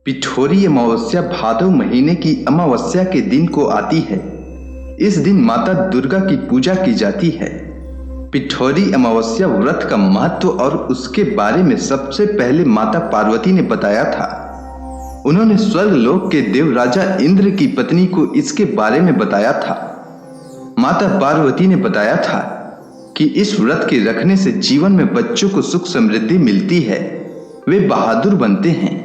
पिठोरी अमावस्या भादव महीने की अमावस्या के दिन को आती है। इस दिन माता दुर्गा की पूजा की जाती है। पिठोरी अमावस्या व्रत का महत्व और उसके बारे में सबसे पहले माता पार्वती ने बताया था। उन्होंने स्वर्ग लोक के देव राजा इंद्र की पत्नी को इसके बारे में बताया था। माता पार्वती ने बताया था कि इस व्रत के रखने से जीवन में बच्चों को सुख समृद्धि मिलती है, वे बहादुर बनते हैं।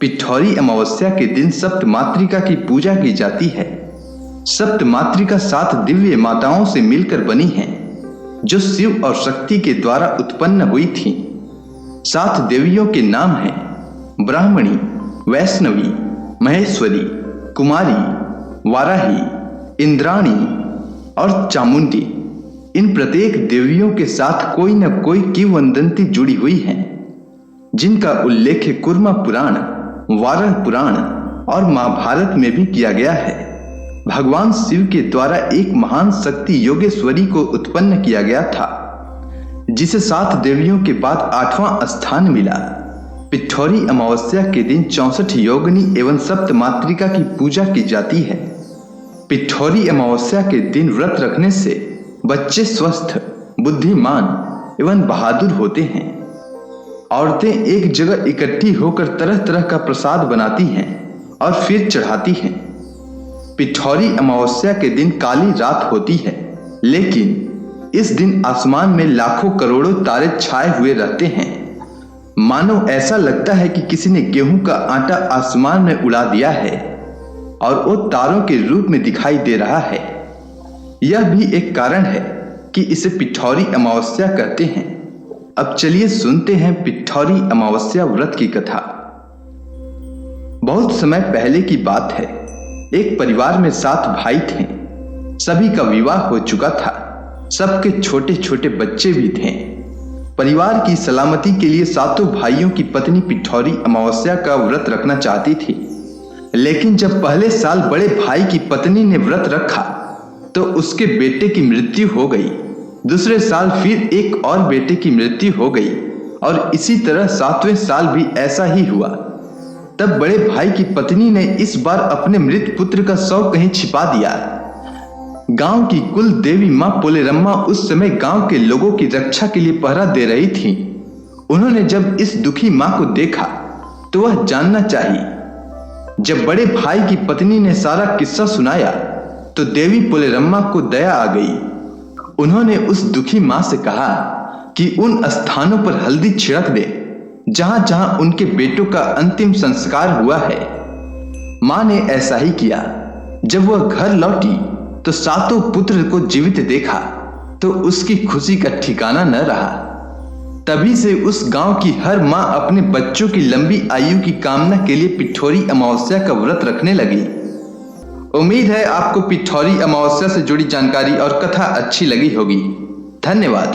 पिठोरी अमावस्या के दिन सप्त मातृका की पूजा की जाती है। सप्त मातृका 7 दिव्य माताओं से मिलकर बनी हैं, जो शिव और शक्ति के द्वारा उत्पन्न हुई थीं। 7 देवियों के नाम हैं ब्राह्मणी, वैष्णवी, महेश्वरी, कुमारी, वाराही, इंद्राणी और चामुंडी। इन प्रत्येक देवियों के साथ कोई न कोई किंवदंती जुड़ी हुई है, जिनका उल्लेख कूर्मा पुराण, वाराह पुराण और महाभारत में भी किया गया है। भगवान शिव के द्वारा एक महान शक्ति योगेश्वरी को उत्पन्न किया गया था, जिसे 7 देवियों के बाद 8वां स्थान मिला। पिठोरी अमावस्या के दिन 64 योगिनी एवं सप्त मातृका की पूजा की जाती है। पिठोरी अमावस्या के दिन व्रत रखने से बच्चे स्वस्थ, बुद्धिमान एवं बहादुर होते हैं। औरतें एक जगह इकट्ठी होकर तरह तरह का प्रसाद बनाती हैं और फिर चढ़ाती हैं। पिठोरी अमावस्या के दिन काली रात होती है, लेकिन इस दिन आसमान में लाखों करोड़ों तारे छाए हुए रहते हैं। मानो ऐसा लगता है कि किसी ने गेहूं का आटा आसमान में उड़ा दिया है और वो तारों के रूप में दिखाई दे रहा है। यह भी एक कारण है कि इसे पिठोरी अमावस्या कहते हैं। अब चलिए सुनते हैं पिठोरी अमावस्या व्रत की कथा। बहुत समय पहले की बात है। एक परिवार में 7 भाई थे। सभी का विवाह हो चुका था। सबके छोटे छोटे बच्चे भी थे। परिवार की सलामती के लिए 7 भाइयों की पत्नी पिठोरी अमावस्या का व्रत रखना चाहती थी। लेकिन जब पहले साल बड़े भाई की पत्नी ने व्रत रखा तो उसके बेटे की मृत्यु हो गई। दूसरे साल फिर एक और बेटे की मृत्यु हो गई और इसी तरह 7वें साल भी ऐसा ही हुआ। तब बड़े भाई की पत्नी ने इस बार अपने मृत पुत्र का शव कहीं छिपा दिया। गांव की कुल देवी मां पोलेरम्मा उस समय गांव के लोगों की रक्षा के लिए पहरा दे रही थी। उन्होंने जब इस दुखी मां को देखा तो वह जानना चाहिए। जब बड़े भाई की पत्नी ने सारा किस्सा सुनाया तो देवी पोलेरम्मा को दया आ गई। उन्होंने उस दुखी मां से कहा कि उन स्थानों पर हल्दी छिड़क दे जहां जहां उनके बेटों का अंतिम संस्कार हुआ है। मां ने ऐसा ही किया। जब वह घर लौटी तो 7 पुत्र को जीवित देखा तो उसकी खुशी का ठिकाना न रहा। तभी से उस गांव की हर मां अपने बच्चों की लंबी आयु की कामना के लिए पिठोरी अमावस्या का व्रत रखने लगी। उम्मीद है आपको पिठोरी अमावस्या से जुड़ी जानकारी और कथा अच्छी लगी होगी। धन्यवाद।